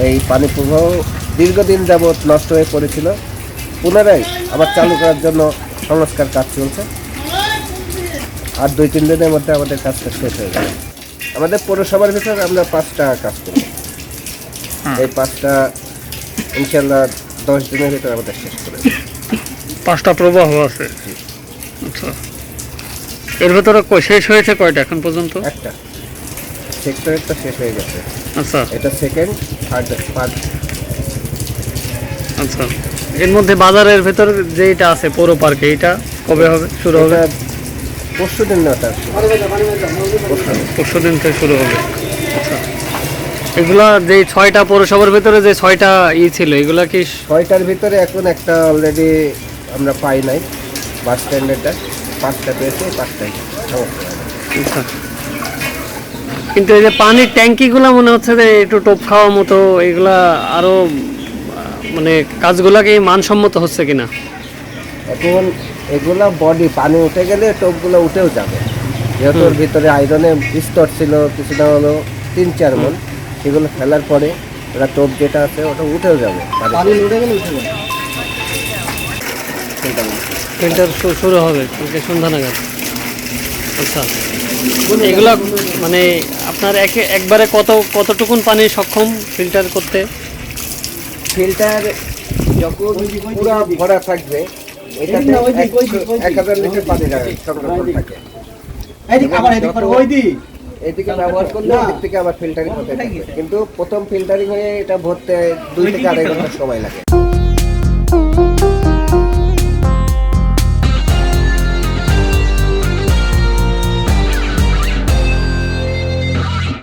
এই পানি প্রবাহ দীর্ঘদিন যাবৎ নষ্ট হয়ে পড়েছিল। পুনরায় আবার চালু করার জন্য সংস্কার কাজ চলছে। আর 2-3 দিনের মধ্যে আমাদের কাজটা শেষ হয়ে যাবে। আমাদের পৌরসভার ভিতরে আমরা 5টা কাজ করি। এই 5টা ইনশাল্লাহ 10 দিনের ভিতরে আমাদের শেষ করে দেব। 5টা প্রবাহ আছে। আচ্ছা, এর ভেতরে শেষ হয়েছে কয়টা এখন পর্যন্ত? একটা সেক্টরেরটা শেষ হয়ে গেছে। আচ্ছা এটা সেকেন্ড, থার্ড। আচ্ছা, এর মধ্যে বাজারের ভেতর যেটা আছে পৌর পার্কে, এটা কবে হবে, শুরু হবে? পরশু দিন না, তার পরশু দিন থেকে শুরু হবে। আচ্ছা, এগুলা যে 6টা পৌরসভার ভিতরে যে 6টা ছিল, এগুলা কি 6টার ভিতরে এখন একটা অলরেডি আমরা পাই নাই, বাস স্ট্যান্ডেরটা 5টা পেয়েছে, 5টাই সমস্যা। আচ্ছা, কিন্তু এই যে পানির ট্যাঙ্কিগুলো মনে হচ্ছে যে একটু টোপ খাওয়ার মতো, এগুলা আরো মানে কাজগুলা কি মানসম্মত হচ্ছে কিনা? এখন এগুলা বডি পানি উঠে গেলে টোপগুলো উঠেও যাবে, যেহেতু ওর ভিতরে আয়রনের স্তর ছিল কিছুটা হলো 3-4 মণ, সেগুলো ফেলার পরে ওটা টোপ যেটা আছে ওটা উঠেও যাবে। ফিল্টার শুরু হবে সন্ধ্যা নাগাদ। আচ্ছা, এগুলা মানে আপনার একবারে কতটুকুন পানি সক্ষম ফিল্টার করতে? ফিল্টার যখন পুরো ভরা থাকবে এটাতে 1000 লিটার পানি সংরক্ষণ থাকে। এদিকে ব্যবহার করলে এদিক থেকে আবার ফিল্টারিং হতে থাকে, কিন্তু প্রথম ফিল্টারিং হয়ে এটা ভরতে 2 থেকে 2.5 ঘন্টা সময় লাগে।